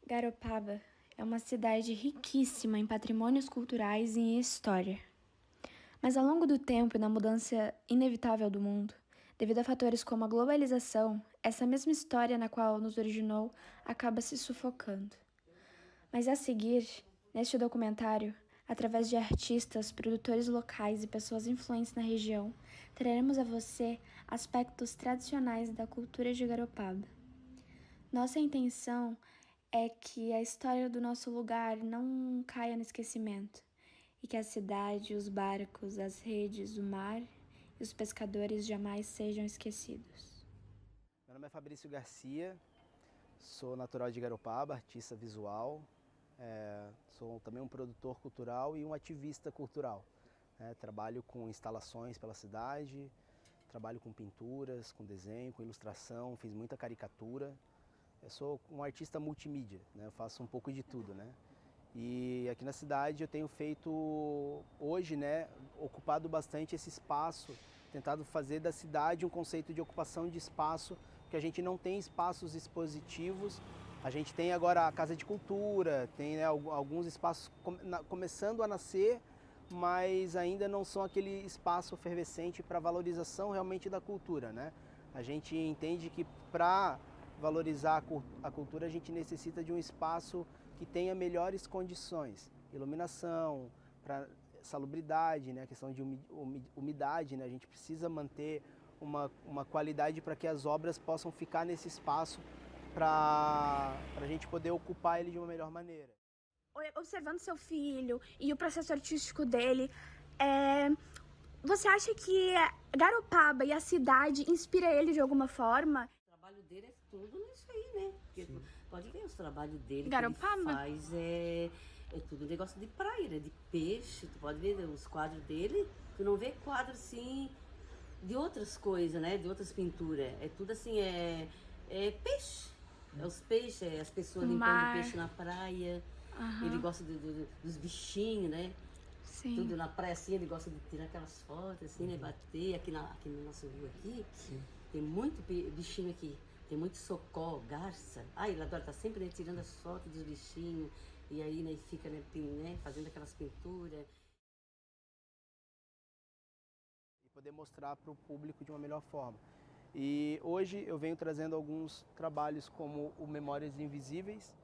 Garopaba é uma cidade riquíssima em patrimônios culturais e em história. Mas ao longo do tempo e na mudança inevitável do mundo, devido a fatores como a globalização, essa mesma história na qual nos originou acaba se sufocando. Mas a seguir, neste documentário, através de artistas, produtores locais e pessoas influentes na região, traremos a você aspectos tradicionais da cultura de Garopaba. Nossa intenção é que a história do nosso lugar não caia no esquecimento e que a cidade, os barcos, as redes, o mar e os pescadores jamais sejam esquecidos. Meu nome é Fabrício Garcia, sou natural de Garopaba, artista visual, sou também um produtor cultural e um ativista cultural. Trabalho com instalações pela cidade, trabalho com pinturas, com desenho, com ilustração, fiz muita caricatura. Eu sou um artista multimídia, né? Eu faço um pouco de tudo, né? E aqui na cidade eu tenho feito, hoje, né, ocupado bastante esse espaço, tentado fazer da cidade um conceito de ocupação de espaço, porque a gente não tem espaços expositivos. A gente tem agora a Casa de Cultura, tem, né, alguns espaços começando a nascer, mas ainda não são aquele espaço efervescente para valorização realmente da cultura, né? A gente entende que para valorizar a cultura a gente necessita de um espaço que tenha melhores condições, iluminação, para salubridade, né, a questão de umidade, né, a gente precisa manter uma qualidade para que as obras possam ficar nesse espaço para a gente poder ocupar ele de uma melhor maneira. Observando seu filho e o processo artístico dele, você acha que Garopaba e a cidade inspira ele de alguma forma? O trabalho dele é tudo nisso aí, né? Porque pode ver os trabalhos dele Garopaba? que ele faz, é tudo negócio de praia, né? De peixe, tu pode ver os quadros dele, tu não vê quadro assim de outras coisas, né? De outras pinturas. É tudo assim, é peixe. É os peixes, é as pessoas limpando peixe na praia. Ele gosta dos bichinhos, né? Sim. Tudo na praia assim, ele gosta de tirar aquelas fotos assim, né? Bater aqui no nosso rio aqui. Sim. Tem muito bichinho aqui. Tem muito socó, garça. Ele adora, tá sempre, né, tirando as fotos dos bichinhos. E aí, né, fica, né, fazendo aquelas pinturas. E poder mostrar para o público de uma melhor forma. E hoje eu venho trazendo alguns trabalhos como o Memórias Invisíveis.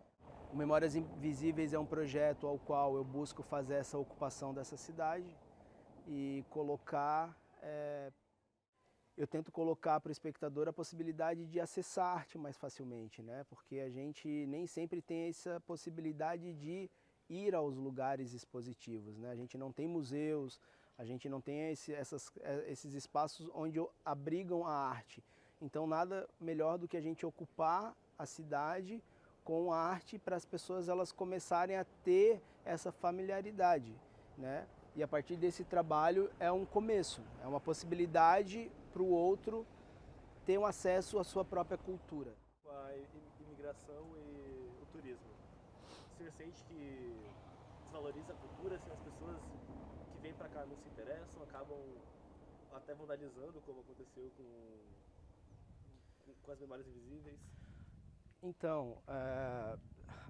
O Memórias Invisíveis é um projeto ao qual eu busco fazer essa ocupação dessa cidade e colocar, eu tento colocar para o espectador a possibilidade de acessar a arte mais facilmente, né? Porque a gente nem sempre tem essa possibilidade de ir aos lugares expositivos, né? A gente não tem museus, a gente não tem esses espaços onde abrigam a arte. Então nada melhor do que a gente ocupar a cidade com a arte para as pessoas elas começarem a ter essa familiaridade, né? E a partir desse trabalho é um começo, é uma possibilidade para o outro ter um acesso à sua própria cultura. A imigração e o turismo, você sente que desvaloriza a cultura, assim, as pessoas que vêm para cá não se interessam, acabam até vandalizando, como aconteceu com as Memórias Invisíveis? Então,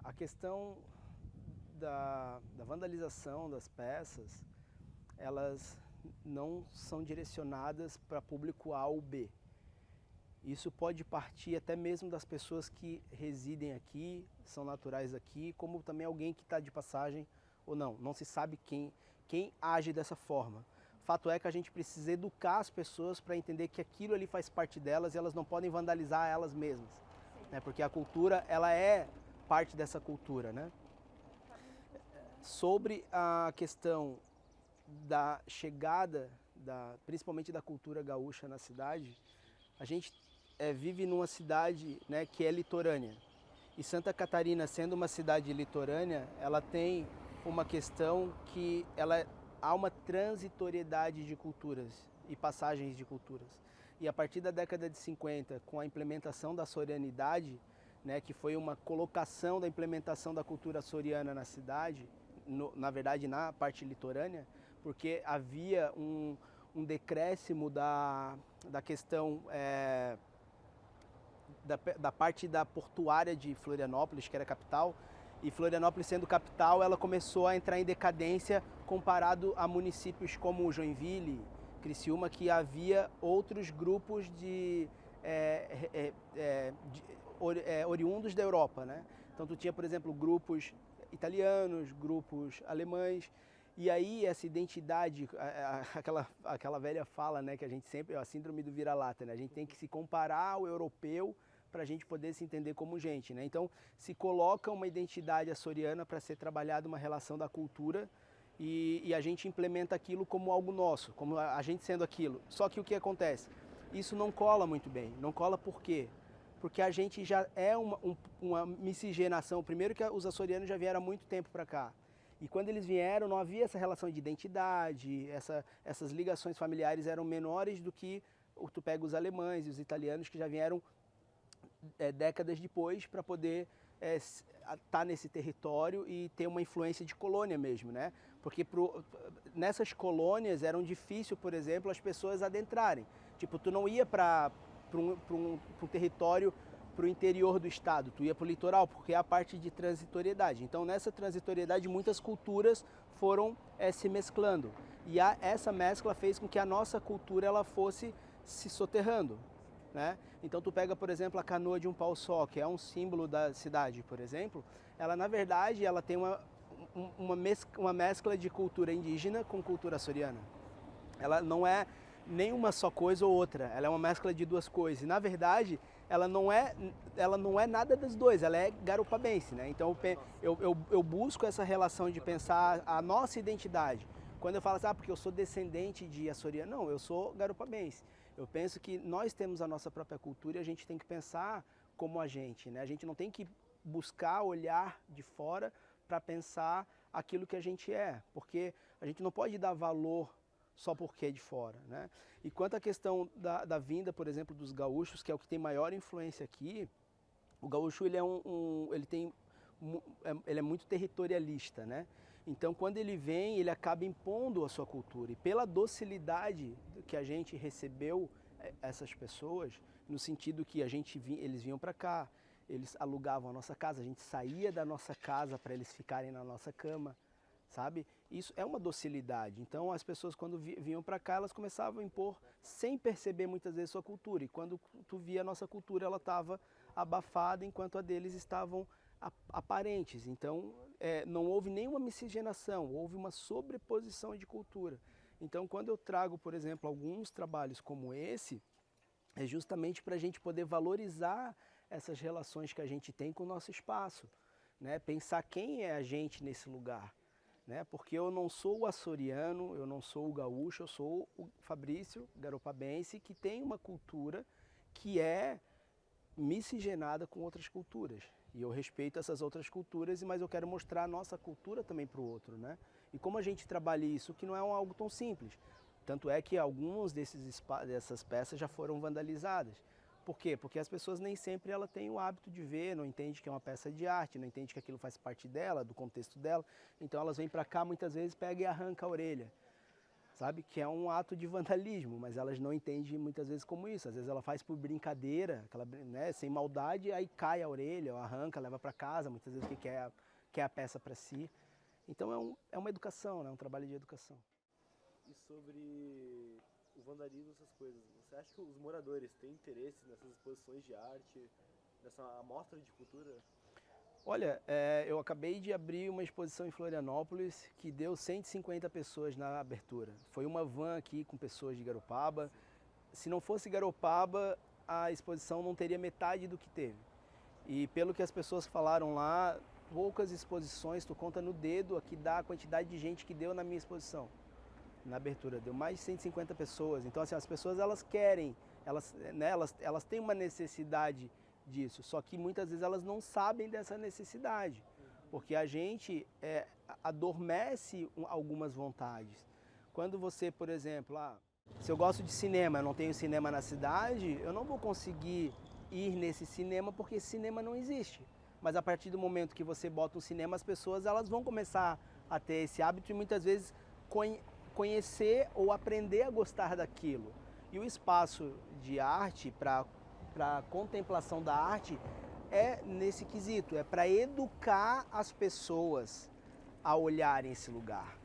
a questão da vandalização das peças, elas não são direcionadas para público A ou B. Isso pode partir até mesmo das pessoas que residem aqui, são naturais aqui, como também alguém que está de passagem ou não. Não se sabe quem age dessa forma. Fato é que a gente precisa educar as pessoas para entender que aquilo ali faz parte delas e elas não podem vandalizar elas mesmas. Né? Porque a cultura, ela é parte dessa cultura, né? Sobre a questão da chegada, principalmente da cultura gaúcha na cidade, a gente vive numa cidade, né, que é litorânea. E Santa Catarina, sendo uma cidade litorânea, ela tem uma questão que há uma transitoriedade de culturas e passagens de culturas. E a partir da década de 50, com a implementação da sorianidade, né, que foi uma colocação da implementação da cultura soriana na cidade, na verdade na parte litorânea, porque havia um decréscimo da questão da parte da portuária de Florianópolis, que era a capital, e Florianópolis sendo capital, ela começou a entrar em decadência comparado a municípios como Joinville, Criciúma, que havia outros grupos oriundos da Europa, né? Então tu tinha, por exemplo, grupos italianos, grupos alemães, e aí essa identidade, aquela velha fala, né, que a gente sempre, a síndrome do vira-lata, né? A gente tem que se comparar ao europeu para a gente poder se entender como gente, né? Então se coloca uma identidade açoriana para ser trabalhada uma relação da cultura e a gente implementa aquilo como algo nosso, como a gente sendo aquilo. Só que o que acontece? Isso não cola muito bem. Não cola por quê? Porque a gente já é uma miscigenação. Primeiro que os açorianos já vieram há muito tempo para cá. E quando eles vieram, não havia essa relação de identidade, essas ligações familiares eram menores do que tu pega os alemães e os italianos que já vieram décadas depois para poder estar nesse território e ter uma influência de colônia mesmo, né? Porque nessas colônias eram difícil, por exemplo, as pessoas adentrarem. Tipo, tu não ia para um território, para o interior do estado, tu ia para o litoral, porque é a parte de transitoriedade. Então, nessa transitoriedade, muitas culturas foram se mesclando. E essa mescla fez com que a nossa cultura ela fosse se soterrando, né? Então, tu pega, por exemplo, a canoa de um pau só, que é um símbolo da cidade, por exemplo, ela, na verdade, ela tem uma mescla de cultura indígena com cultura açoriana. Ela não é nem uma só coisa ou outra, ela é uma mescla de duas coisas. E, na verdade, ela não é nada das duas, ela é garopabense, né? Então eu busco essa relação de pensar a nossa identidade. Quando eu falo assim, porque eu sou descendente de açoriano, não, eu sou garopabense. Eu penso que nós temos a nossa própria cultura e a gente tem que pensar como a gente, né? A gente não tem que buscar olhar de fora para pensar aquilo que a gente é, porque a gente não pode dar valor só porque é de fora, né? E quanto à questão da vinda, por exemplo, dos gaúchos, que é o que tem maior influência aqui, o gaúcho ele é muito territorialista, né? Então, quando ele vem, ele acaba impondo a sua cultura. E pela docilidade que a gente recebeu essas pessoas, no sentido que eles vinham para cá, eles alugavam a nossa casa, a gente saía da nossa casa para eles ficarem na nossa cama, sabe? Isso é uma docilidade. Então, as pessoas, quando vinham para cá, elas começavam a impor, sem perceber muitas vezes sua cultura. E quando tu via a nossa cultura, ela estava abafada, enquanto a deles estavam aparentes. Então, não houve nenhuma miscigenação, houve uma sobreposição de cultura. Então, quando eu trago, por exemplo, alguns trabalhos como esse, é justamente para a gente poder valorizar essas relações que a gente tem com o nosso espaço, né? Pensar quem é a gente nesse lugar, né? Porque eu não sou o açoriano, eu não sou o gaúcho, eu sou o Fabrício garopabense, que tem uma cultura que é miscigenada com outras culturas. E eu respeito essas outras culturas, mas eu quero mostrar a nossa cultura também para o outro, né? E como a gente trabalha isso, que não é algo tão simples. Tanto é que algumas dessas peças já foram vandalizadas. Por quê? Porque as pessoas nem sempre ela têm o hábito de ver, não entende que é uma peça de arte, não entende que aquilo faz parte dela, do contexto dela. Então elas vêm para cá, muitas vezes pegam e arrancam a orelha, sabe? Que é um ato de vandalismo, mas elas não entendem muitas vezes como isso. Às vezes ela faz por brincadeira, né, sem maldade, aí cai a orelha, ou arranca, leva para casa, muitas vezes que quer a peça para si. Então é uma educação, né, um trabalho de educação. E sobre o vandalismo, essas coisas, você acha que os moradores têm interesse nessas exposições de arte, nessa amostra de cultura? Olha, eu acabei de abrir uma exposição em Florianópolis que deu 150 pessoas na abertura. Foi uma van aqui com pessoas de Garopaba. Se não fosse Garopaba, a exposição não teria metade do que teve. E pelo que as pessoas falaram lá, poucas exposições, tu conta no dedo aqui dá a quantidade de gente que deu na minha exposição. Na abertura, deu mais de 150 pessoas. Então, assim, as pessoas elas querem, elas têm uma necessidade disso, só que muitas vezes elas não sabem dessa necessidade, porque a gente adormece algumas vontades. Quando você, por exemplo, se eu gosto de cinema, eu não tenho cinema na cidade, eu não vou conseguir ir nesse cinema porque esse cinema não existe. Mas a partir do momento que você bota um cinema, as pessoas elas vão começar a ter esse hábito e muitas vezes conhecer ou aprender a gostar daquilo. E o espaço de arte para para a contemplação da arte é nesse quesito, é para educar as pessoas a olharem esse lugar.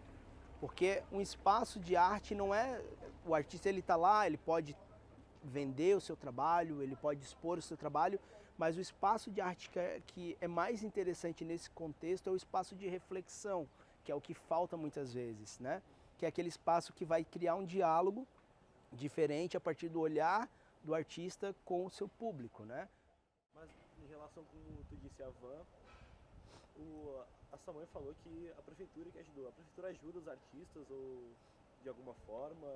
Porque um espaço de arte não é... O artista, ele está lá, ele pode vender o seu trabalho, ele pode expor o seu trabalho, mas o espaço de arte que é mais interessante nesse contexto é o espaço de reflexão, que é o que falta muitas vezes, né? Que é aquele espaço que vai criar um diálogo diferente a partir do olhar do artista com o seu público, né? Mas em relação, como tu disse, a Van, a sua mãe falou que a prefeitura que ajudou. A prefeitura ajuda os artistas ou de alguma forma,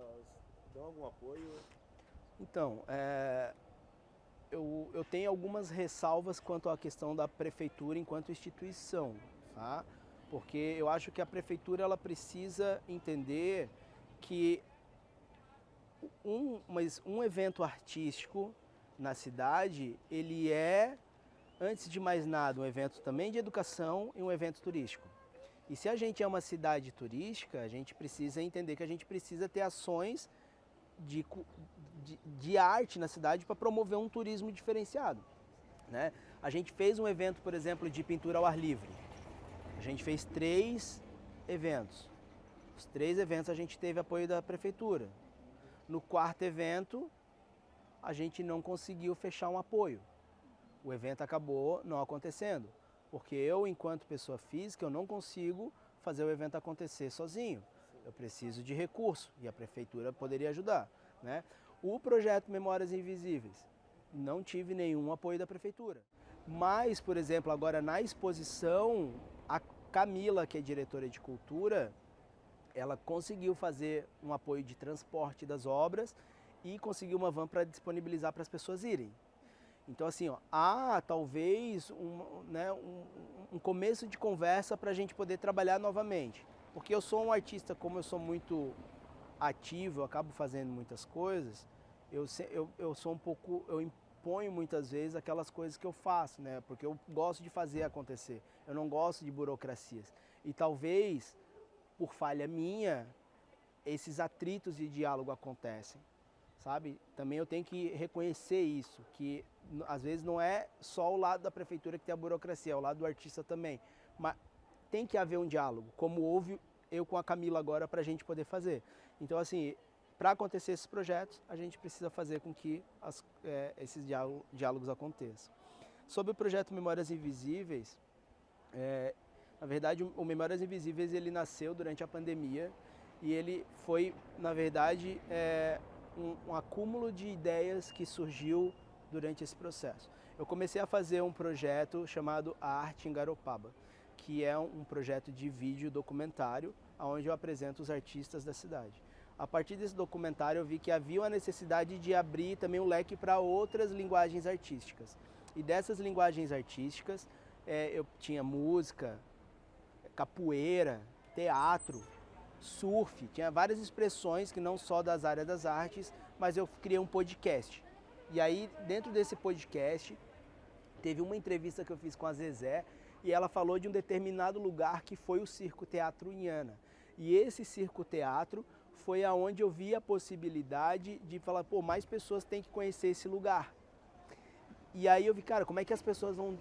dão algum apoio? Então, eu tenho algumas ressalvas quanto à questão da prefeitura enquanto instituição, tá? Porque eu acho que a prefeitura ela precisa entender que um evento artístico na cidade, ele é, antes de mais nada, um evento também de educação e um evento turístico. E se a gente é uma cidade turística, a gente precisa entender que a gente precisa ter ações de arte na cidade para promover um turismo diferenciado, né? A gente fez um evento, por exemplo, de pintura ao ar livre. A gente fez 3 eventos. Os 3 eventos a gente teve apoio da prefeitura. No 4º evento, a gente não conseguiu fechar um apoio. O evento acabou não acontecendo, porque eu, enquanto pessoa física, eu não consigo fazer o evento acontecer sozinho. Eu preciso de recurso e a prefeitura poderia ajudar, né? O projeto Memórias Invisíveis, não tive nenhum apoio da prefeitura. Mas, por exemplo, agora na exposição, a Camila, que é diretora de cultura, ela conseguiu fazer um apoio de transporte das obras e conseguiu uma van para disponibilizar para as pessoas irem. Então, assim, ó, há talvez um começo de conversa para a gente poder trabalhar novamente. Porque eu sou um artista, como eu sou muito ativo, eu acabo fazendo muitas coisas, eu sou um pouco, eu imponho muitas vezes aquelas coisas que eu faço, né? Porque eu gosto de fazer acontecer, eu não gosto de burocracias. E talvez, por falha minha, esses atritos de diálogo acontecem, sabe? Também eu tenho que reconhecer isso, que às vezes não é só o lado da prefeitura que tem a burocracia, é o lado do artista também. Mas tem que haver um diálogo, como houve eu com a Camila agora para a gente poder fazer. Então, assim, para acontecer esses projetos, a gente precisa fazer com que esses diálogos aconteçam. Sobre o projeto Memórias Invisíveis, na verdade, o Memórias Invisíveis ele nasceu durante a pandemia e ele foi, na verdade, um acúmulo de ideias que surgiu durante esse processo. Eu comecei a fazer um projeto chamado A Arte em Garopaba, que é um projeto de vídeo documentário, onde eu apresento os artistas da cidade. A partir desse documentário eu vi que havia uma necessidade de abrir também um leque para outras linguagens artísticas. E dessas linguagens artísticas, eu tinha música, capoeira, teatro, surf, tinha várias expressões que não só das áreas das artes, mas eu criei um podcast. E aí, dentro desse podcast, teve uma entrevista que eu fiz com a Zezé, e ela falou de um determinado lugar que foi o Circo Teatro Inhana. E esse Circo Teatro foi aonde eu vi a possibilidade de falar, pô, mais pessoas têm que conhecer esse lugar. E aí eu vi, cara, como é que as pessoas vão,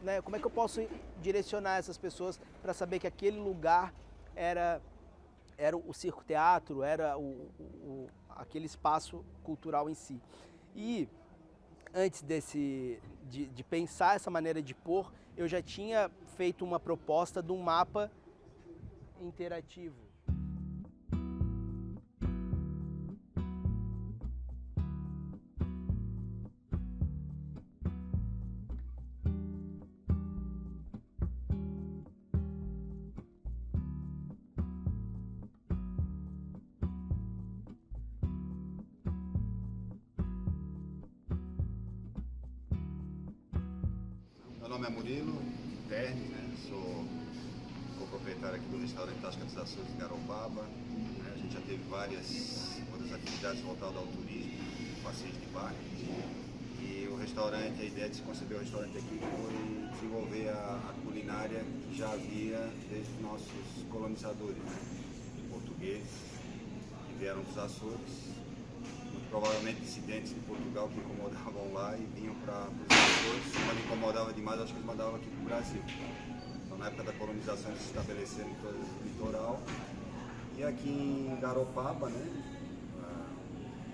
né, como é que eu posso direcionar essas pessoas para saber que aquele lugar era o Circo Teatro, era aquele espaço cultural em si. E antes de pensar essa maneira de pôr, eu já tinha feito uma proposta de um mapa interativo. Meu nome é Murilo Terni, né? Sou co-proprietário aqui do restaurante Tasca dos Açores de Garopaba. A gente já teve várias outras atividades voltadas ao turismo, passeios de barco. E o restaurante, a ideia de se conceber o restaurante aqui foi desenvolver a culinária que já havia desde os nossos colonizadores, né? Portugueses, que vieram dos Açores no provavelmente dissidentes de Portugal que incomodavam lá e vinham para os Açores. Quando incomodava demais, acho que eles mandavam aqui para o Brasil. Então, na época da colonização, eles se estabeleceram em todo o litoral. E aqui em Garopaba, né,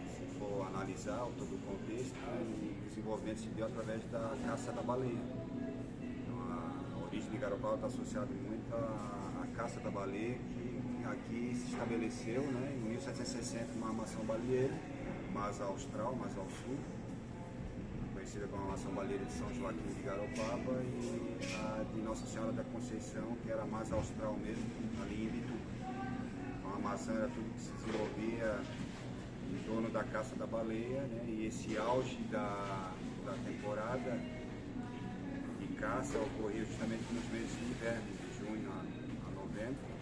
se for analisar todo o contexto, o desenvolvimento se deu através da caça da baleia. Então, a origem de Garopaba está associada muito à caça da baleia, que aqui se estabeleceu, né, em 1760, uma armação baleeira, mais austral, mais ao sul, conhecida como a armação baleeira de São Joaquim de Garopaba, e a de Nossa Senhora da Conceição, que era mais austral mesmo, ali em Bitu. Então, a armação era tudo que se desenvolvia em torno da caça da baleia, né, e esse auge da temporada de caça ocorria justamente nos meses de inverno, de junho a novembro.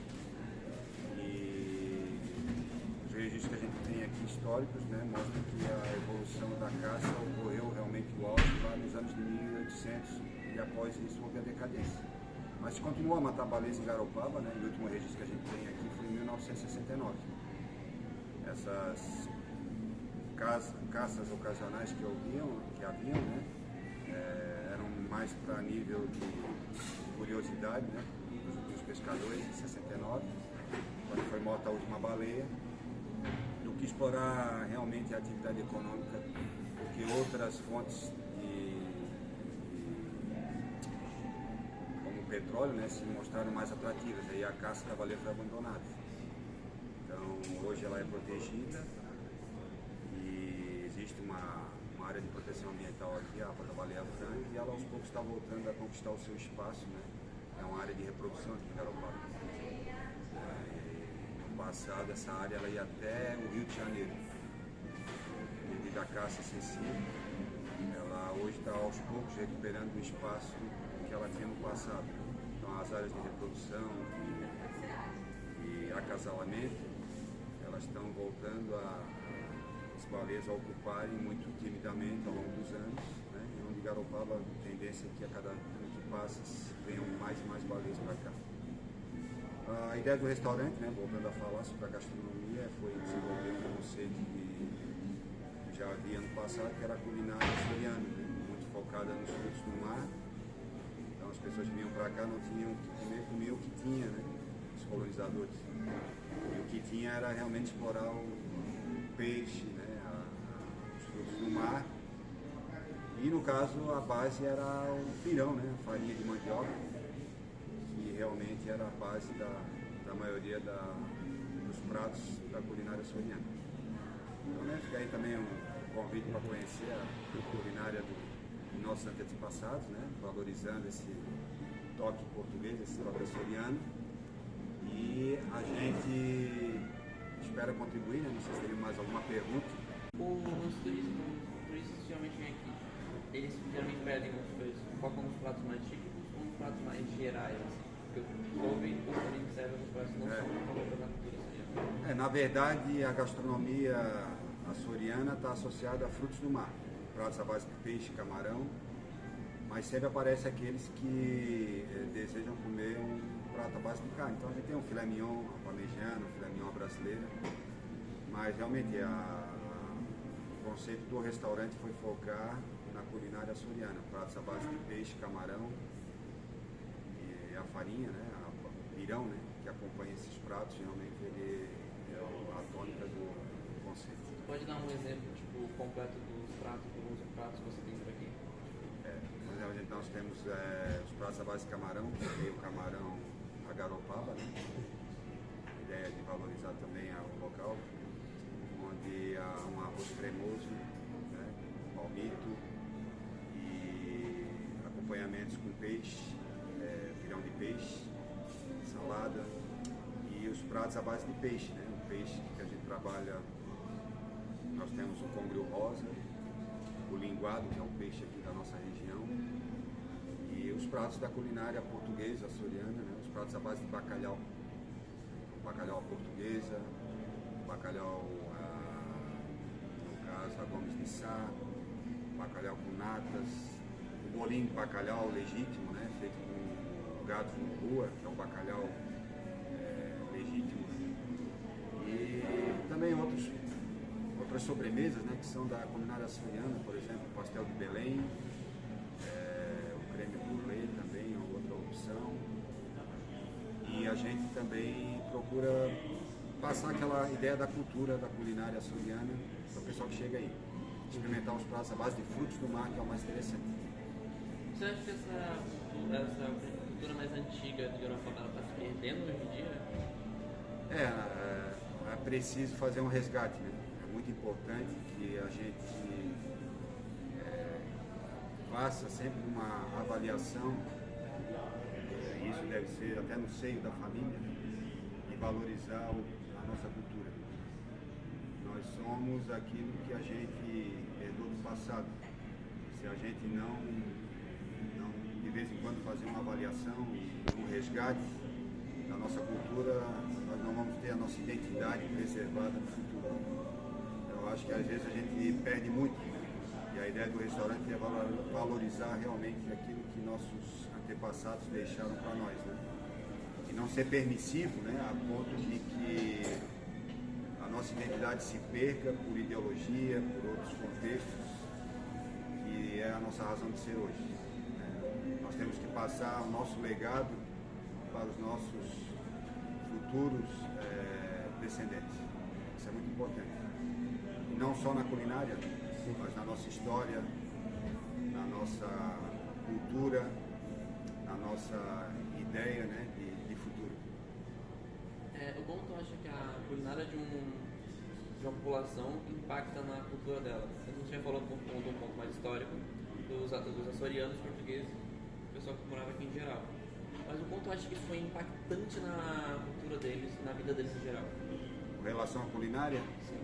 Os registros que a gente tem aqui históricos, né, mostram que a evolução da caça ocorreu realmente o auge lá nos anos de 1800 e após isso houve a decadência. Mas se continua a matar baleias em Garopaba, né, e o último registro que a gente tem aqui foi em 1969. Essas caças ocasionais que haviam, né, eram mais para nível de curiosidade, né, dos pescadores em 69, quando foi morta a última baleia, do que explorar realmente a atividade econômica, porque outras fontes como o petróleo, né, se mostraram mais atrativas, aí a caça da baleia foi abandonada. Então hoje ela é protegida e existe uma área de proteção ambiental aqui, a APA da Baleia Franca, e ela aos poucos está voltando a conquistar o seu espaço, né? É uma área de reprodução aqui em Garopaba. No passado essa área ela ia até o Rio de Janeiro, devido à caça excessiva. Ela hoje está aos poucos recuperando o espaço que ela tinha no passado. Então as áreas de reprodução e acasalamento, elas estão voltando as baleias a ocuparem muito timidamente ao longo dos anos, né? E onde Garopaba, a tendência é que a cada ano que passa venham mais e mais baleias para cá. A ideia do restaurante, né, voltando a falar sobre a gastronomia, foi desenvolver um conceito que já havia no passado, que era a culinária açoriana, né, muito focada nos frutos do mar. Então as pessoas que vinham para cá não tinham o que comer, comiam o que tinha, né, os colonizadores. E o que tinha era realmente explorar o peixe, né, os frutos do mar. E no caso a base era o pirão, né, a farinha de mandioca, que realmente era a base da maioria dos pratos da culinária açoriana. Então, né, fica aí também um convite para conhecer a culinária dos nossos antepassados, né, valorizando esse toque português, esse toque açoriano. E a gente espera contribuir, né? Não sei se teria mais alguma pergunta. Os turistas geralmente vêm aqui, eles geralmente pedem focam nos pratos mais típicos ou nos pratos mais gerais, assim? Porque eu ouvi que serve alguns pratos não são para da cultura açoriana. Na verdade, a gastronomia açoriana está associada a frutos do mar, pratos à base de peixe, camarão, mas sempre aparece aqueles que desejam comer um prato à base de carne. Então a gente tem um filé mignon parmegiano, um filé mignon brasileiro, mas realmente o conceito do restaurante foi focar na culinária açoriana, pratos à base de peixe, camarão e a farinha, né, o pirão, né, que acompanha esses pratos, realmente ele é a tônica do conceito. Você pode dar um exemplo tipo, completo dos pratos, alguns pratos que você tem por aqui? Por exemplo, nós temos os pratos à base de camarão, que é o camarão a Garopaba, né? A ideia é de valorizar também o local, onde há um arroz cremoso, né? Palmito e acompanhamentos com peixe, pirão de peixe, salada e os pratos à base de peixe, né? O peixe que a gente trabalha, nós temos o congrio rosa, o linguado, que é um peixe aqui da nossa região, e os pratos da culinária portuguesa, açoriana, né? Os pratos à base de bacalhau, bacalhau à portuguesa, bacalhau, no caso, a Gomes de Sá, bacalhau com natas, o bolinho de bacalhau legítimo, né? Feito com gado de rua, que é o bacalhau legítimo, e também outras outras sobremesas, né, que são da culinária açoriana, por exemplo, o pastel de Belém, o creme brulee também é outra opção. E a gente também procura passar aquela ideia da cultura da culinária açoriana para o pessoal que chega aí. Experimentar os pratos à base de frutos do mar, que é o mais interessante. Você acha que essa cultura mais antiga de Garopaba está se perdendo hoje em dia? É preciso fazer um resgate, né? É muito importante que a gente faça sempre uma avaliação, isso deve ser até no seio da família, e valorizar a nossa cultura. Nós somos aquilo que a gente herdou do passado. Se a gente não de vez em quando fazer uma avaliação e um resgate da nossa cultura, nós não vamos ter a nossa identidade preservada no futuro. Eu acho que às vezes a gente perde muito. E a ideia do restaurante é valorizar realmente aquilo que nossos antepassados deixaram para nós, né? E não ser permissivo, né, a ponto de que a nossa identidade se perca por ideologia, por outros contextos, que é a nossa razão de ser hoje, né? Nós temos que passar o nosso legado para os nossos futuros descendentes. Isso é muito importante. E não só na culinária, mas na nossa história, na nossa cultura, na nossa ideia, né, de futuro. O quanto tu acha que a culinária de uma população impacta na cultura dela? A gente já falou um ponto mais histórico dos açorianos, portugueses, o pessoal que morava aqui em geral. Mas o quanto tu acha que isso foi impactante na cultura deles, na vida deles em geral? Com relação à culinária? Sim.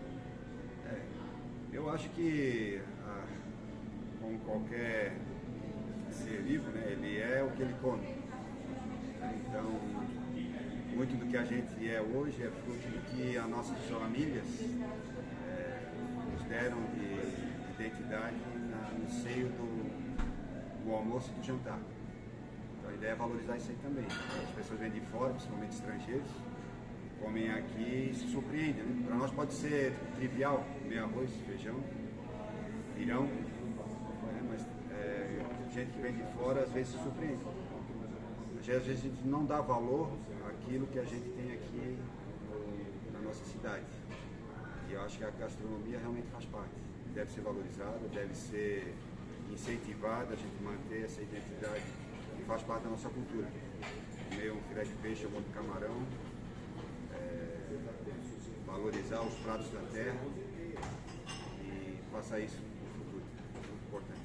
Eu acho que, como qualquer ser vivo, né, ele é o que ele come. Então, muito do que a gente é hoje é fruto do que as nossas famílias nos deram de identidade no seio do almoço e do jantar. Então, a ideia é valorizar isso aí também. As pessoas vêm de fora, principalmente estrangeiros, comem aqui e se surpreendem, né? Para nós pode ser trivial, comer arroz, feijão, pirão, né? Mas gente que vem de fora às vezes se surpreende. Às vezes a gente não dá valor àquilo que a gente tem aqui na nossa cidade. E eu acho que a gastronomia realmente faz parte. Deve ser valorizada, deve ser incentivada, a gente manter essa identidade que faz parte da nossa cultura. Comer um filé de peixe ou um de camarão, valorizar os pratos da terra e passar isso no futuro. É muito importante.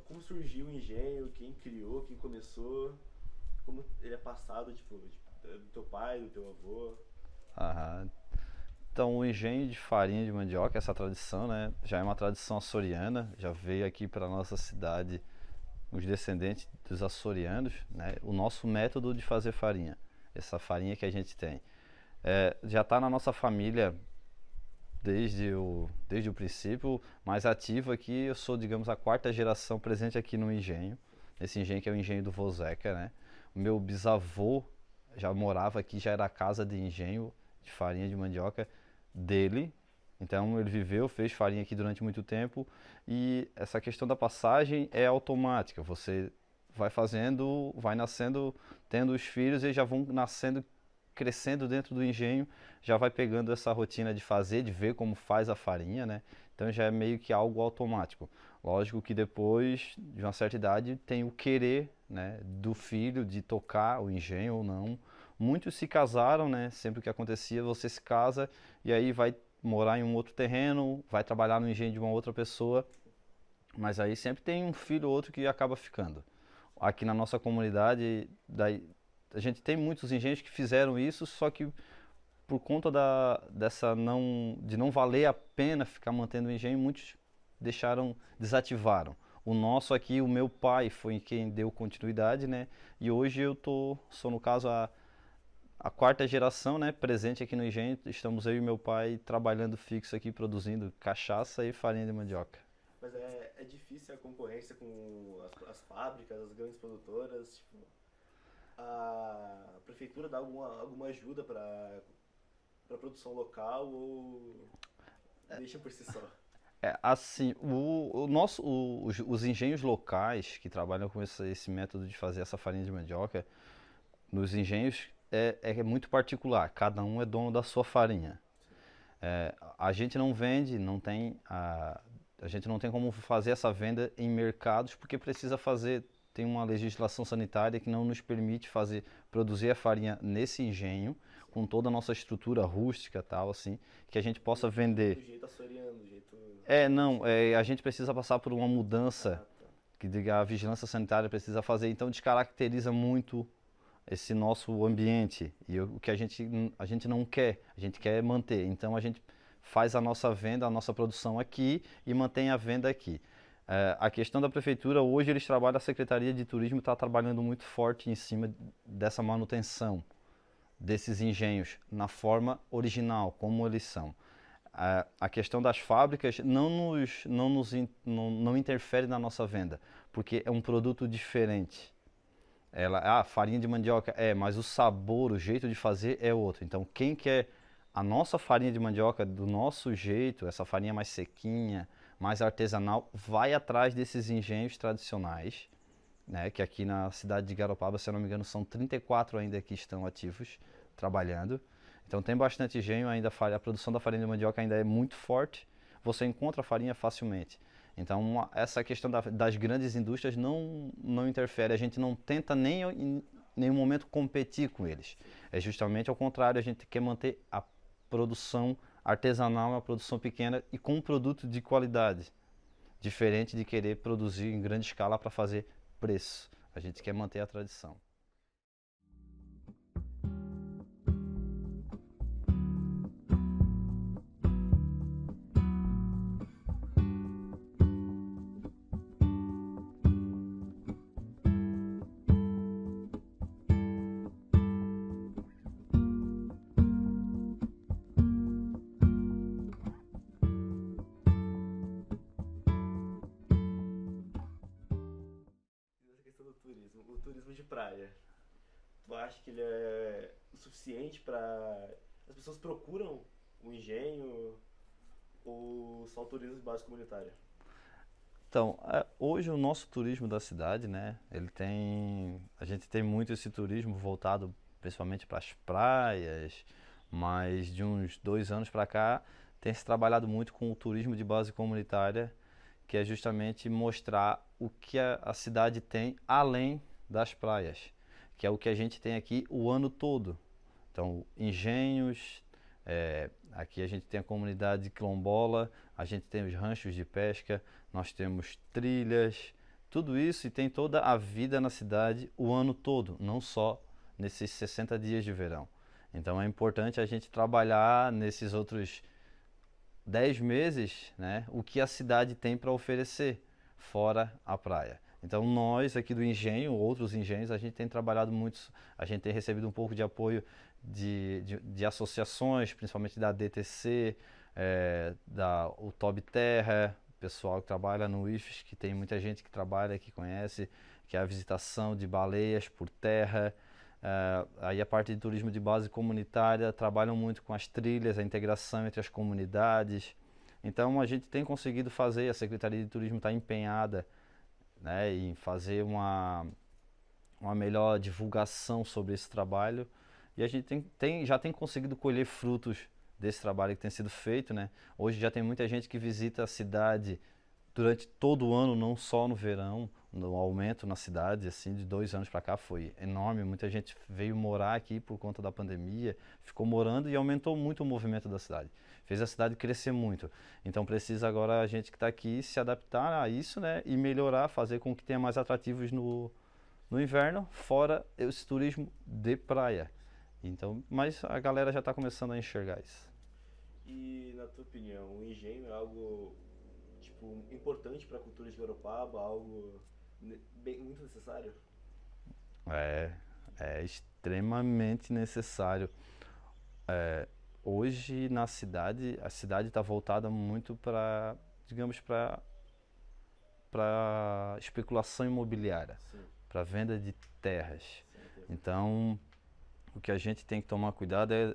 Como surgiu o engenho, quem criou, quem começou, como ele é passado, tipo, do teu pai, do teu avô? Então, o engenho de farinha de mandioca, essa tradição, né, já é uma tradição açoriana, já veio aqui para a nossa cidade os descendentes dos açorianos, né, o nosso método de fazer farinha, essa farinha que a gente tem. Já está na nossa família desde o princípio, mais ativo aqui. Eu sou, digamos, a 4ª geração presente aqui no engenho, esse engenho que é o engenho do Vozeca, né? O meu bisavô já morava aqui, já era a casa de engenho de farinha de mandioca dele, então ele viveu, fez farinha aqui durante muito tempo, e essa questão da passagem é automática, você vai fazendo, vai nascendo, tendo os filhos, e já vão nascendo, crescendo dentro do engenho, já vai pegando essa rotina de fazer, de ver como faz a farinha, né? Então já é meio que algo automático. Lógico que depois de uma certa idade tem o querer, né, do filho de tocar o engenho ou não. Muitos se casaram, né? Sempre que acontecia, você se casa e aí vai morar em um outro terreno, vai trabalhar no engenho de uma outra pessoa, mas aí sempre tem um filho ou outro que acaba ficando. Aqui na nossa comunidade, a gente tem muitos engenhos que fizeram isso, só que por conta de não valer a pena ficar mantendo o engenho, muitos desativaram. O nosso aqui, o meu pai foi quem deu continuidade, né? E hoje sou no caso a quarta geração, né, presente aqui no engenho. Estamos eu e meu pai trabalhando fixo aqui, produzindo cachaça e farinha de mandioca. Mas é difícil a concorrência com as fábricas, as grandes produtoras, tipo, a prefeitura dá alguma ajuda para produção local ou deixa por si só? Assim, os engenhos locais que trabalham com esse método de fazer essa farinha de mandioca, nos engenhos é muito particular, cada um é dono da sua farinha. A gente não vende, a gente não tem como fazer essa venda em mercados porque tem uma legislação sanitária que não nos permite produzir a farinha nesse engenho, com toda a nossa estrutura rústica tal, assim, que a gente possa vender. Do jeito açoriano, do jeito... A gente precisa passar por uma mudança que a vigilância sanitária precisa fazer, então descaracteriza muito esse nosso ambiente e o que a gente não quer, a gente quer manter, então a gente faz a nossa venda, a nossa produção aqui e mantém a venda aqui. A questão da prefeitura, hoje a Secretaria de Turismo está trabalhando muito forte em cima dessa manutenção desses engenhos na forma original, como eles são. A questão das fábricas não interfere na nossa venda, porque é um produto diferente. Farinha de mandioca mas o sabor, o jeito de fazer é outro. Então quem quer a nossa farinha de mandioca do nosso jeito, essa farinha mais sequinha, mais artesanal, vai atrás desses engenhos tradicionais, né, que aqui na cidade de Garopaba, se eu não me engano, são 34 ainda que estão ativos, trabalhando. Então tem bastante engenho, ainda a produção da farinha de mandioca ainda é muito forte, você encontra a farinha facilmente. Então essa questão das grandes indústrias não interfere, a gente não tenta nem em nenhum momento competir com eles. É justamente ao contrário, a gente quer manter a produção artesanal, uma produção pequena e com um produto de qualidade, diferente de querer produzir em grande escala para fazer preço. A gente quer manter a tradição. O turismo de praia, tu acha que ele é o suficiente para as pessoas procuram o engenho ou só o turismo de base comunitária? Então, hoje o nosso turismo da cidade, né, a gente tem muito esse turismo voltado principalmente para as praias, mas de uns 2 anos para cá tem se trabalhado muito com o turismo de base comunitária, que é justamente mostrar o que a cidade tem além das praias, que é o que a gente tem aqui o ano todo. Então, engenhos, aqui a gente tem a comunidade quilombola, a gente tem os ranchos de pesca, nós temos trilhas, tudo isso, e tem toda a vida na cidade o ano todo, não só nesses 60 dias de verão. Então é importante a gente trabalhar nesses outros 10 meses, né, o que a cidade tem para oferecer fora a praia. Então nós aqui do engenho, outros engenhos, a gente tem trabalhado muito, a gente tem recebido um pouco de apoio de associações, principalmente da DTC, da UTOB Terra, pessoal que trabalha no IFES, que tem muita gente que trabalha, que conhece, que é a visitação de baleias por terra. Aí a parte de turismo de base comunitária trabalham muito com as trilhas, a integração entre as comunidades. Então a gente tem conseguido fazer, a Secretaria de Turismo está empenhada, né, em fazer uma melhor divulgação sobre esse trabalho, e a gente já tem conseguido colher frutos desse trabalho que tem sido feito, né? Hoje já tem muita gente que visita a cidade durante todo o ano, não só no verão. O aumento na cidade, assim, de 2 anos para cá foi enorme. Muita gente veio morar aqui por conta da pandemia, ficou morando e aumentou muito o movimento da cidade. Fez a cidade crescer muito. Então precisa agora a gente que está aqui se adaptar a isso, né? E melhorar, fazer com que tenha mais atrativos no inverno, fora esse turismo de praia. Então, mas a galera já está começando a enxergar isso. E na tua opinião, o engenho é algo tipo importante para a cultura de Garopaba, algo muito necessário? É extremamente necessário. Hoje na cidade, a cidade está voltada muito para, digamos, para especulação imobiliária, para venda de terras. Então, o que a gente tem que tomar cuidado é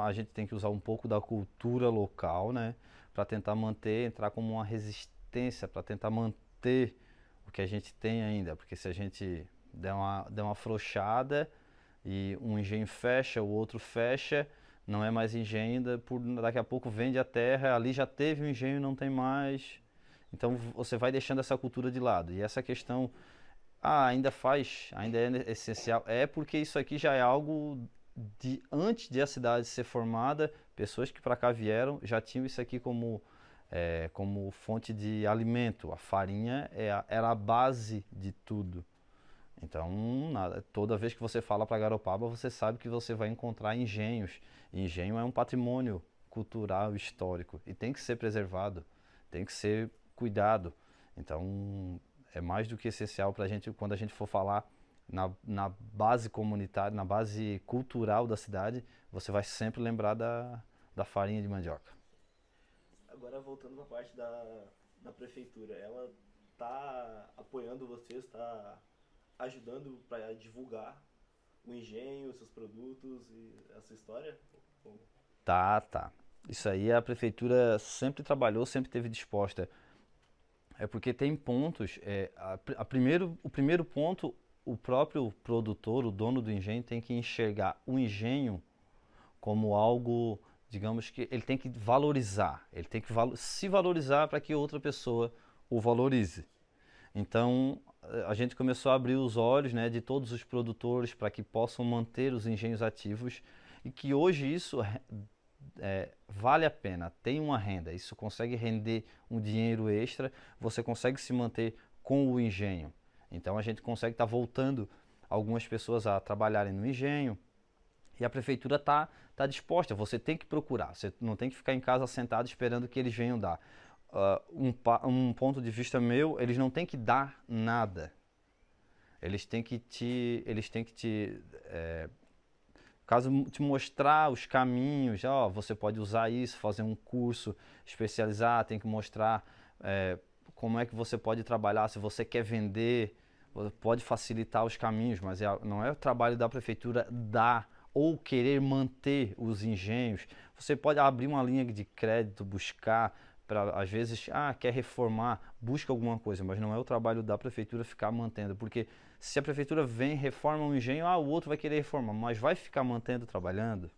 a gente tem que usar um pouco da cultura local, né, para tentar entrar como uma resistência, para tentar manter o que a gente tem ainda, porque se a gente der uma afrouxada e um engenho fecha, o outro fecha, não é mais engenho, daqui a pouco vende a terra, ali já teve um engenho, não tem mais. Então você vai deixando essa cultura de lado. E essa questão, ainda é essencial, é porque isso aqui já é algo de antes de a cidade ser formada, pessoas que para cá vieram já tinham isso aqui como fonte de alimento. A farinha era a base de tudo. Então, toda vez que você fala para Garopaba, você sabe que você vai encontrar engenhos. E engenho é um patrimônio cultural, histórico, e tem que ser preservado, tem que ser cuidado. Então, é mais do que essencial para a gente, quando a gente for falar na base comunitária, na base cultural da cidade, você vai sempre lembrar da farinha de mandioca. Agora, voltando para a parte da prefeitura, ela está apoiando vocês, está ajudando para divulgar o engenho, os seus produtos e a sua história? Tá. Isso aí a prefeitura sempre trabalhou, sempre esteve disposta. É porque tem pontos, o primeiro ponto, o próprio produtor, o dono do engenho, tem que enxergar o engenho como algo, digamos que ele tem que valorizar, ele tem que se valorizar para que outra pessoa o valorize. Então, a gente começou a abrir os olhos, né, de todos os produtores para que possam manter os engenhos ativos e que hoje isso vale a pena, tem uma renda, isso consegue render um dinheiro extra, você consegue se manter com o engenho. Então a gente consegue estar voltando algumas pessoas a trabalharem no engenho e a prefeitura está disposta, você tem que procurar, você não tem que ficar em casa sentado esperando que eles venham dar. Um ponto de vista meu, eles não têm que dar nada. Eles têm que te mostrar os caminhos. Você pode usar isso, fazer um curso, especializar, tem que mostrar como é que você pode trabalhar. Se você quer vender, pode facilitar os caminhos, mas não é o trabalho da prefeitura dar ou querer manter os engenhos. Você pode abrir uma linha de crédito, buscar, às vezes, quer reformar, busca alguma coisa, mas não é o trabalho da prefeitura ficar mantendo, porque se a prefeitura vem, reforma um engenho, o outro vai querer reformar, mas vai ficar mantendo, trabalhando?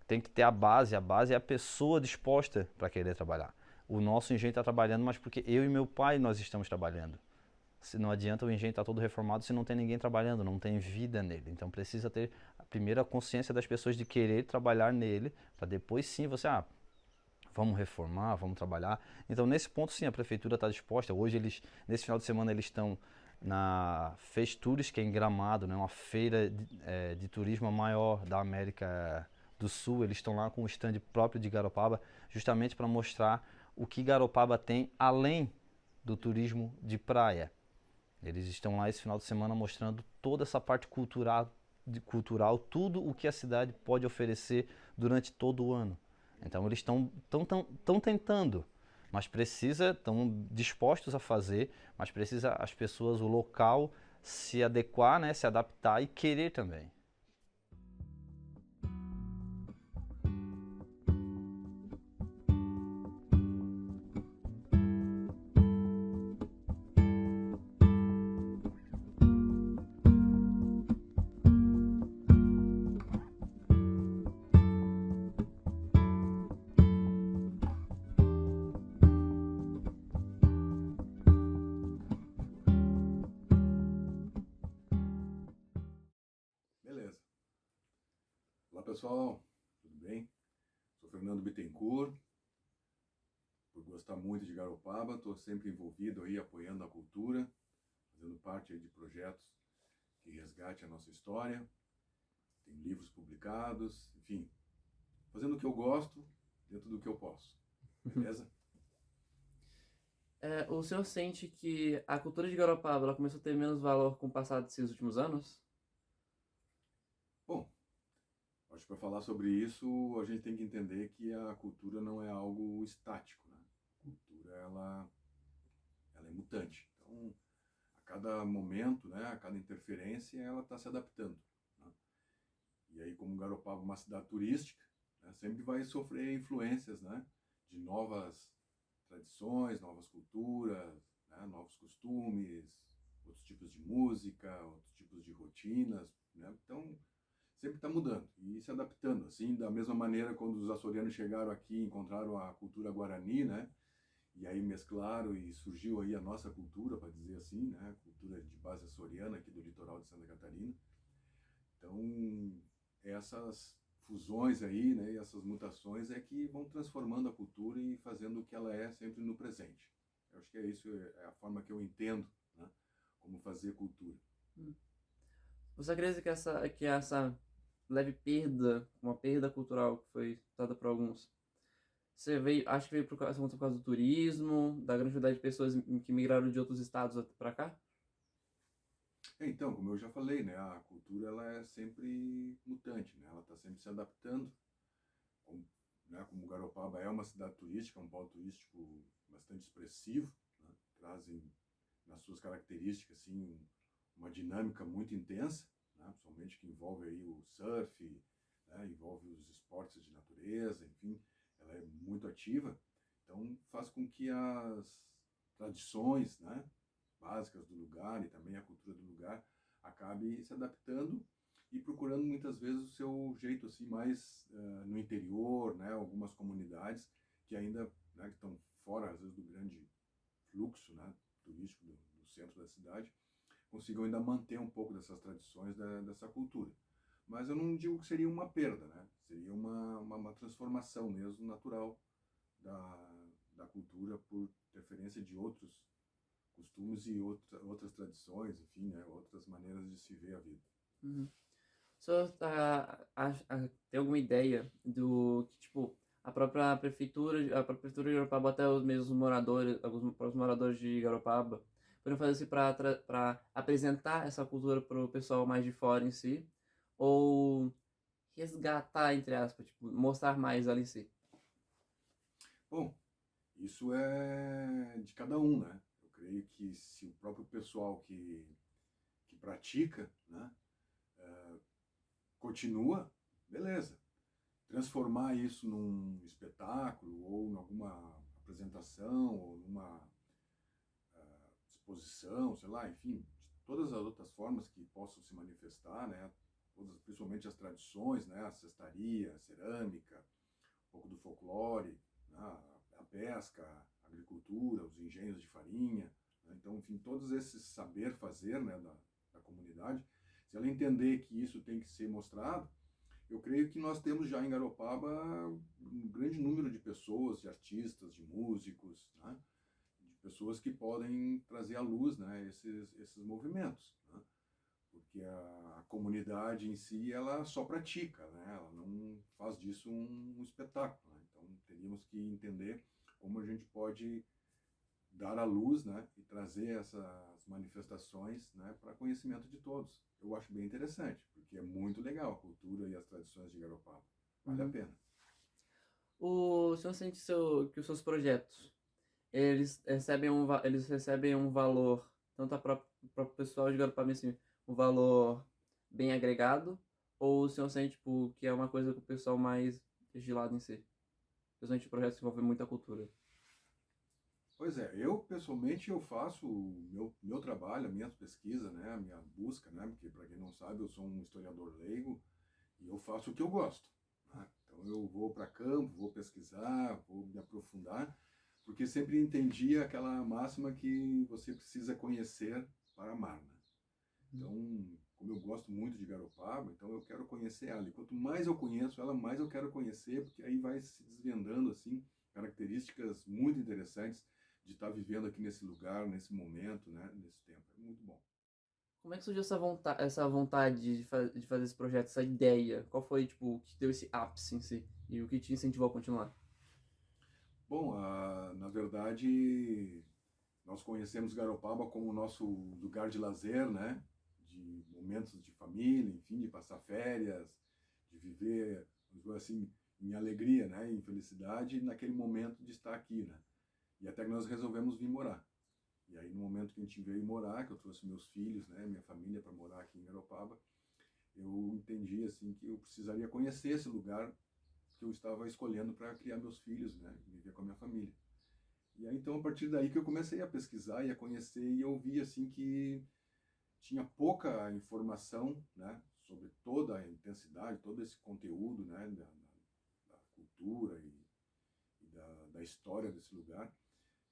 Tem que ter a base é a pessoa disposta para querer trabalhar. O nosso engenho está trabalhando, mas porque eu e meu pai nós estamos trabalhando. Não adianta o engenho estar todo reformado se não tem ninguém trabalhando, não tem vida nele. Então precisa ter a primeira consciência das pessoas de querer trabalhar nele, para depois sim você, vamos reformar, vamos trabalhar. Então nesse ponto sim, a prefeitura está disposta. Hoje nesse final de semana eles estão na Festoures, que é em Gramado, né, uma feira de turismo maior da América do Sul. Eles estão lá com o stand próprio de Garopaba, justamente para mostrar o que Garopaba tem além do turismo de praia. Eles estão lá esse final de semana mostrando toda essa parte cultural, tudo o que a cidade pode oferecer durante todo o ano. Então eles estão tentando, mas estão dispostos a fazer, mas precisa as pessoas, o local, se adequar, né, se adaptar e querer também. pessoal, tudo bem? Sou Fernando Bittencourt. Por gostar muito de Garopaba, estou sempre envolvido aí apoiando a cultura, fazendo parte aí de projetos que resgatem a nossa história. Tem livros publicados, enfim, fazendo o que eu gosto dentro do que eu posso. Beleza? O senhor sente que a cultura de Garopaba ela começou a ter menos valor com o passar desses últimos anos? Bom, acho que para falar sobre isso, a gente tem que entender que a cultura não é algo estático, né? A cultura, ela é mutante. Então, a cada momento, né, a cada interferência, ela está se adaptando, né? E aí, como Garopaba é uma cidade turística, né, sempre vai sofrer influências, né, de novas tradições, novas culturas, né, novos costumes, outros tipos de música, outros tipos de rotinas, né? Então, sempre está mudando e se adaptando. Assim, da mesma maneira, quando os açorianos chegaram aqui e encontraram a cultura guarani, né? E aí mesclaram e surgiu aí a nossa cultura, para dizer assim, né? Cultura de base açoriana aqui do litoral de Santa Catarina. Então, essas fusões aí, né? E essas mutações é que vão transformando a cultura e fazendo o que ela é sempre no presente. Eu acho que é isso, é a forma que eu entendo, né? Como fazer cultura. Você acredita que essa leve perda, uma perda cultural que foi dada por alguns, acho que veio por causa do turismo, da grande quantidade de pessoas que migraram de outros estados para cá? Então, como eu já falei, né, a cultura ela é sempre mutante, né, ela está sempre se adaptando. Como, né, como Garopaba é uma cidade turística, um polo turístico bastante expressivo, né, trazem nas suas características assim, uma dinâmica muito intensa, né, principalmente que envolve aí o surf, né, envolve os esportes de natureza, enfim, ela é muito ativa, então faz com que as tradições, né, básicas do lugar e também a cultura do lugar acabe se adaptando e procurando muitas vezes o seu jeito assim mais no interior, né, algumas comunidades que ainda, né, que estão fora às vezes do grande fluxo, né, turístico do centro da cidade, consigam ainda manter um pouco dessas tradições dessa cultura. Mas eu não digo que seria uma perda, né? Seria uma transformação mesmo natural da cultura por interferência de outros costumes e outras tradições, enfim, né? Outras maneiras de se ver a vida. Uhum. O senhor tem alguma ideia do que, tipo, a própria prefeitura de Garopaba, até os mesmos moradores, alguns próprios moradores de Garopaba, poderiam fazer isso para apresentar essa cultura para o pessoal mais de fora em si, ou resgatar, entre aspas, tipo, mostrar mais ela em si? Bom, isso é de cada um, né? Eu creio que se o próprio pessoal que pratica, né, continua, beleza. Transformar isso num espetáculo, ou em alguma apresentação, ou numa exposição, sei lá, enfim, todas as outras formas que possam se manifestar, né, principalmente as tradições, né, a cestaria, a cerâmica, um pouco do folclore, né, a pesca, a agricultura, os engenhos de farinha, né, então, enfim, todos esses saber fazer, né, da comunidade, se ela entender que isso tem que ser mostrado, eu creio que nós temos já em Garopaba um grande número de pessoas, de artistas, de músicos, né, de pessoas que podem trazer à luz, né, esses movimentos, né, porque a comunidade em si ela só pratica, né, ela não faz disso um espetáculo, né, então teríamos que entender como a gente pode dar à luz, né, e trazer essas manifestações, né, para conhecimento de todos. Eu acho bem interessante, porque é muito legal a cultura e as tradições de Garopaba. Vale a pena. O senhor sente que os seus projetos, eles recebem um valor, tanto a próprio pessoal de Garopaba, assim, um valor bem agregado, ou o senhor sente, tipo, que é uma coisa que o pessoal mais vigilado em si? Principalmente projetos que envolvem muita cultura. Pois é, eu pessoalmente eu faço o meu trabalho, as minhas pesquisas, né, a minha busca, né, porque para quem não sabe eu sou um historiador leigo e eu faço o que eu gosto, né? Então eu vou para campo, vou pesquisar, vou me aprofundar, porque sempre entendi aquela máxima que você precisa conhecer para amar, né? Então, como eu gosto muito de Garopaba, então eu quero conhecer ela. E quanto mais eu conheço ela, mais eu quero conhecer, porque aí vai se desvendando assim características muito interessantes de estar vivendo aqui nesse lugar, nesse momento, né, nesse tempo. É muito bom. Como é que surgiu essa vontade de fazer esse projeto, essa ideia? Qual foi, tipo, o que deu esse ápice em si? E o que te incentivou a continuar? Bom, na verdade, nós conhecemos Garopaba como o nosso lugar de lazer, né? De momentos de família, enfim, de passar férias, de viver, vamos dizer assim, em alegria, né? Em felicidade naquele momento de estar aqui, né? E até que nós resolvemos vir morar. E aí, no momento que a gente veio morar, que eu trouxe meus filhos, né, minha família para morar aqui em Garopaba, eu entendi assim que eu precisaria conhecer esse lugar que eu estava escolhendo para criar meus filhos, né, viver com a minha família. E aí, então, a partir daí que eu comecei a pesquisar e a conhecer, e eu vi assim que tinha pouca informação, né, sobre toda a intensidade, todo esse conteúdo, né, da cultura e da história desse lugar.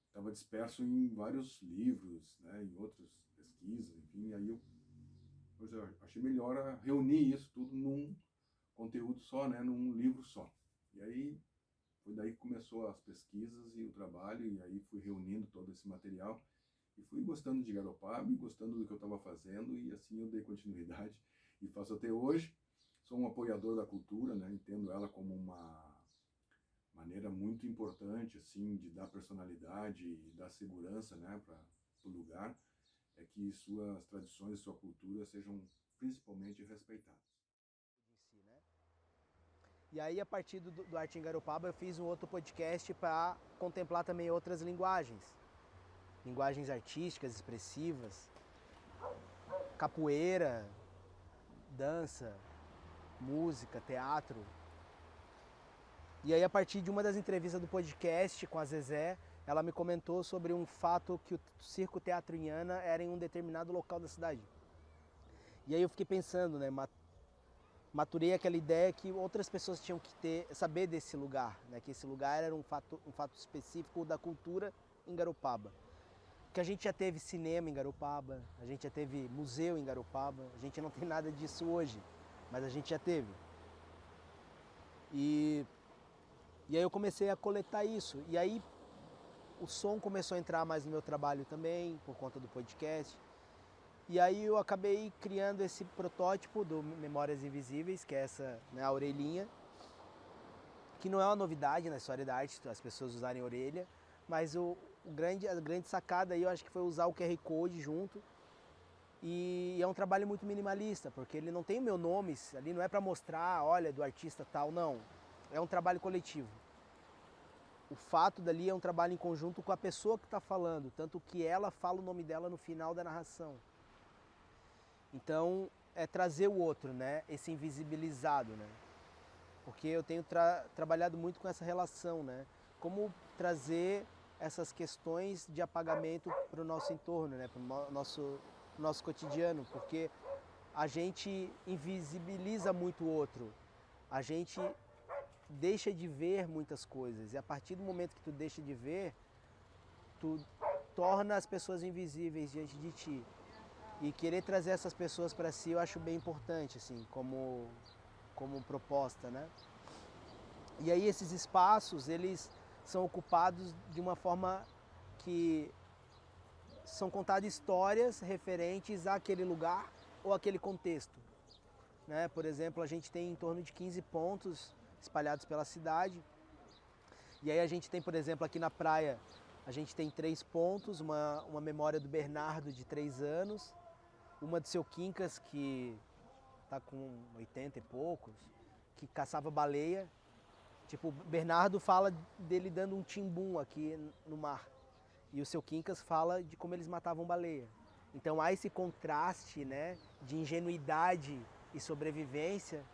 Estava disperso em vários livros, né, em outras pesquisas, enfim, e aí eu achei melhor reunir isso tudo num conteúdo só, né, num livro só. E aí foi daí que começou as pesquisas e o trabalho, e aí fui reunindo todo esse material e fui gostando de Garopaba e gostando do que eu estava fazendo, e assim eu dei continuidade e faço até hoje. Sou um apoiador da cultura, né, entendo ela como uma maneira muito importante assim de dar personalidade e dar segurança, né, para o lugar, é que suas tradições e sua cultura sejam principalmente respeitadas. E aí, a partir do Arte em Garopaba, eu fiz um outro podcast para contemplar também outras linguagens. Linguagens artísticas, expressivas, capoeira, dança, música, teatro. E aí, a partir de uma das entrevistas do podcast com a Zezé, ela me comentou sobre um fato que o Circo Teatro Inhana era em um determinado local da cidade. E aí eu fiquei pensando, né, maturei aquela ideia que outras pessoas tinham que saber desse lugar, né, que esse lugar era um fato específico da cultura em Garopaba. Que a gente já teve cinema em Garopaba, a gente já teve museu em Garopaba, a gente não tem nada disso hoje, mas a gente já teve. E aí eu comecei a coletar isso, e aí o som começou a entrar mais no meu trabalho também, por conta do podcast. E aí eu acabei criando esse protótipo do Memórias Invisíveis, que é essa, né, a orelhinha, que não é uma novidade na história da arte, as pessoas usarem orelha, mas a grande sacada aí eu acho que foi usar o QR Code junto. E é um trabalho muito minimalista, porque ele não tem o meu nome, ali não é para mostrar, olha, do artista tal, não. É um trabalho coletivo. O fato dali é um trabalho em conjunto com a pessoa que está falando, tanto que ela fala o nome dela no final da narração. Então, é trazer o outro, né? Esse invisibilizado, né? Porque eu tenho trabalhado muito com essa relação, né? Como trazer essas questões de apagamento para o nosso entorno, né? Para o nosso cotidiano, porque a gente invisibiliza muito o outro. A gente deixa de ver muitas coisas, e a partir do momento que tu deixa de ver, tu torna as pessoas invisíveis diante de ti. E querer trazer essas pessoas para si eu acho bem importante, assim, como proposta, né? E aí esses espaços, eles são ocupados de uma forma que são contadas histórias referentes àquele lugar ou àquele contexto, né? Por exemplo, a gente tem em torno de 15 pontos espalhados pela cidade. E aí a gente tem, por exemplo, aqui na praia, a gente tem 3 pontos, uma memória do Bernardo de 3 anos, uma do seu Quincas, que tá com 80 e poucos, que caçava baleia. Tipo, o Bernardo fala dele dando um timbum aqui no mar. E o seu Quincas fala de como eles matavam baleia. Então há esse contraste, né, de ingenuidade e sobrevivência.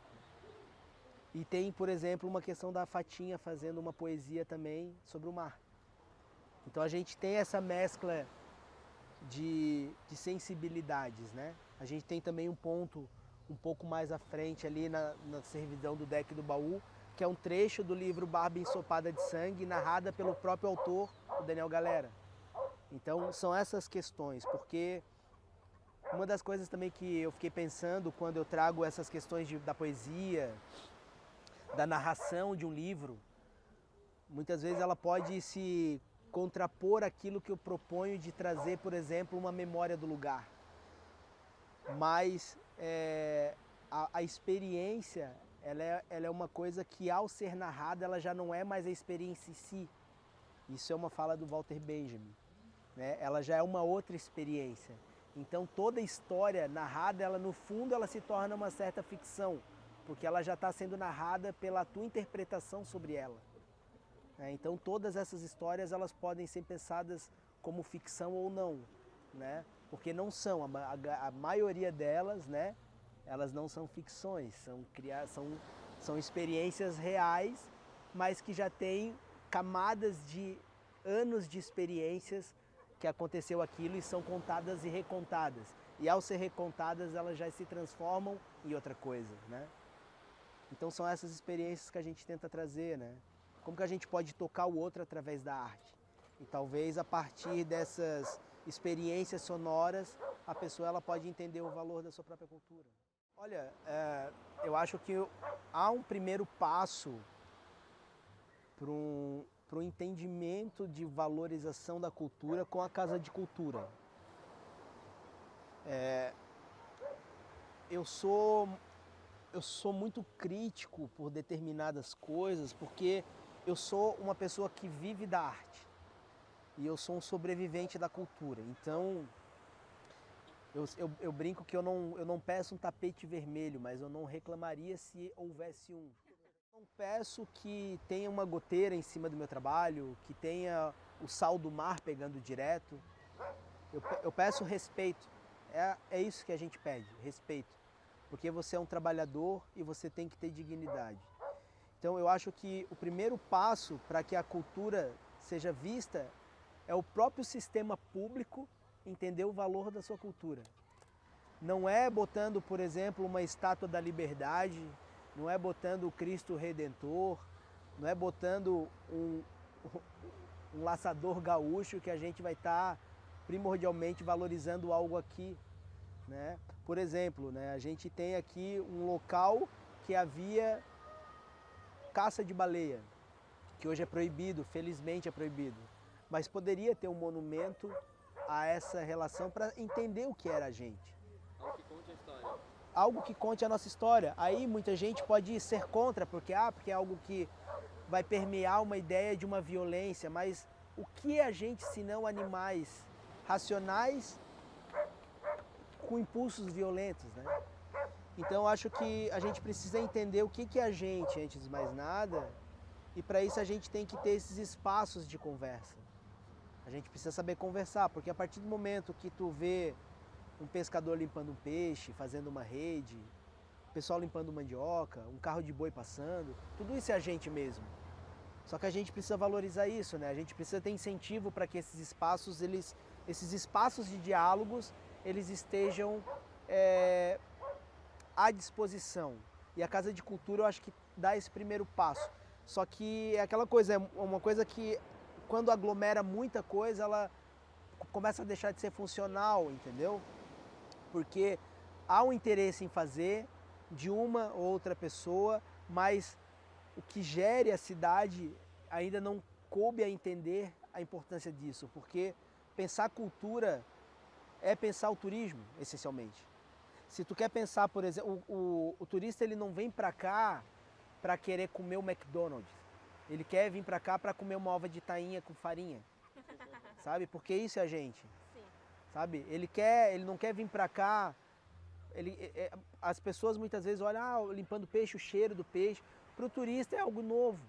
E tem, por exemplo, uma questão da Fatinha fazendo uma poesia também sobre o mar. Então a gente tem essa mescla de sensibilidades, né? A gente tem também um ponto um pouco mais à frente ali na servidão do deck do baú, que é um trecho do livro Barba Ensopada de Sangue, narrada pelo próprio autor, o Daniel Galera. Então são essas questões, porque Uma das coisas também que eu fiquei pensando quando eu trago essas questões da poesia, da narração de um livro, muitas vezes ela pode se contrapor àquilo que eu proponho de trazer, por exemplo, uma memória do lugar. Mas a experiência, ela é uma coisa que, ao ser narrada, ela já não é mais a experiência em si. Isso é uma fala do Walter Benjamin, né? Ela já é uma outra experiência. Então toda história narrada, ela no fundo ela se torna uma certa ficção, porque ela já está sendo narrada pela tua interpretação sobre ela. Então todas essas histórias elas podem ser pensadas como ficção ou não, né? Porque não são, a maioria delas, né? Elas não são ficções, são experiências reais, mas que já têm camadas de anos de experiências que aconteceu aquilo e são contadas e recontadas. E ao ser recontadas, elas já se transformam em outra coisa, né? Então são essas experiências que a gente tenta trazer, né? Como que a gente pode tocar o outro através da arte? E talvez a partir dessas experiências sonoras, a pessoa ela pode entender o valor da sua própria cultura. Olha, eu acho que há um primeiro passo para um entendimento de valorização da cultura com a Casa de Cultura. Eu sou muito crítico por determinadas coisas, porque eu sou uma pessoa que vive da arte e eu sou um sobrevivente da cultura. Então, eu brinco que eu não peço um tapete vermelho, mas eu não reclamaria se houvesse um. Eu não peço que tenha uma goteira em cima do meu trabalho, que tenha o sal do mar pegando direto. Eu peço respeito. É isso que a gente pede, respeito. Porque você é um trabalhador e você tem que ter dignidade. Então eu acho que o primeiro passo para que a cultura seja vista é o próprio sistema público entender o valor da sua cultura. Não é botando, por exemplo, uma estátua da liberdade, não é botando o Cristo Redentor, não é botando um laçador gaúcho que a gente vai estar primordialmente valorizando algo aqui, né? Por exemplo, né, a gente tem aqui um local que havia caça de baleia, que hoje é proibido, felizmente é proibido, mas poderia ter um monumento a essa relação para entender o que era a gente. Algo que conte a história. Algo que conte a nossa história. Aí muita gente pode ser contra, porque é algo que vai permear uma ideia de uma violência, mas o que é a gente senão animais racionais com impulsos violentos, né? Então acho que a gente precisa entender o que é a gente, antes de mais nada, e para isso a gente tem que ter esses espaços de conversa. A gente precisa saber conversar, porque a partir do momento que tu vê um pescador limpando um peixe, fazendo uma rede, o pessoal limpando mandioca, um carro de boi passando, tudo isso é a gente mesmo. Só que a gente precisa valorizar isso, né? A gente precisa ter incentivo para que esses espaços, esses espaços de diálogos, eles estejam à disposição. E a Casa de Cultura eu acho que dá esse primeiro passo. Só que é aquela coisa, é uma coisa que quando aglomera muita coisa, ela começa a deixar de ser funcional, entendeu? Porque há um interesse em fazer de uma ou outra pessoa, mas o que gere a cidade ainda não coube a entender a importância disso, porque pensar cultura é pensar o turismo, essencialmente. Se tu quer pensar, por exemplo, o turista ele não vem para cá para querer comer o McDonald's. Ele quer vir para cá para comer uma ova de tainha com farinha, sabe? Porque isso é a gente, sim. Sabe? Ele não quer vir para cá. As pessoas muitas vezes olham, limpando peixe, o cheiro do peixe. Para o turista é algo novo,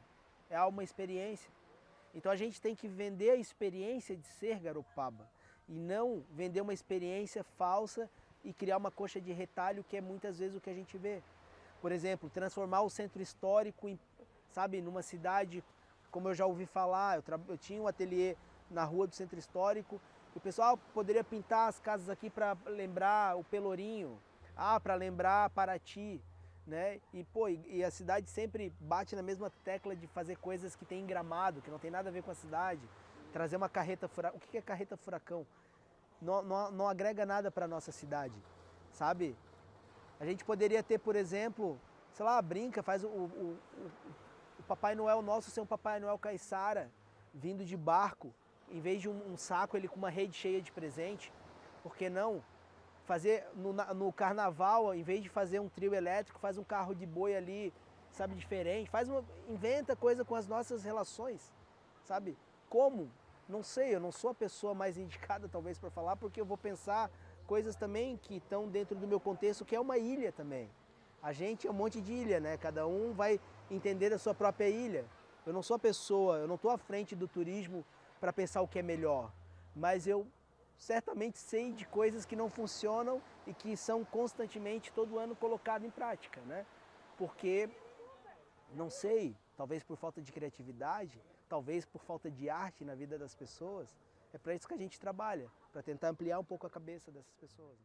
é uma experiência. Então a gente tem que vender a experiência de ser Garopaba e não vender uma experiência falsa e criar uma coxa de retalho, que é muitas vezes o que a gente vê. Por exemplo, transformar o centro histórico em, sabe, numa cidade, como eu já ouvi falar, eu tinha um ateliê na rua do centro histórico, e o pessoal poderia pintar as casas aqui para lembrar o Pelourinho, para lembrar Paraty, né? E a cidade sempre bate na mesma tecla de fazer coisas que tem em Gramado, que não tem nada a ver com a cidade, trazer uma carreta furacão. O que é carreta furacão? não agrega nada para a nossa cidade, sabe? A gente poderia ter, por exemplo, sei lá, brinca, faz o Papai Noel nosso ser um Papai Noel caiçara, vindo de barco, em vez de um saco, ele com uma rede cheia de presente. Por que não? Fazer no carnaval, em vez de fazer um trio elétrico, faz um carro de boi ali, sabe, diferente. Inventa coisa com as nossas relações, sabe? Como? Não sei, eu não sou a pessoa mais indicada talvez para falar, porque eu vou pensar coisas também que estão dentro do meu contexto, que é uma ilha também. A gente é um monte de ilha, né? Cada um vai entender a sua própria ilha. Eu não sou a pessoa, eu não estou à frente do turismo para pensar o que é melhor, mas eu certamente sei de coisas que não funcionam e que são constantemente, todo ano, colocadas em prática, né? Porque, não sei, talvez por falta de criatividade, talvez por falta de arte na vida das pessoas, é para isso que a gente trabalha, para tentar ampliar um pouco a cabeça dessas pessoas.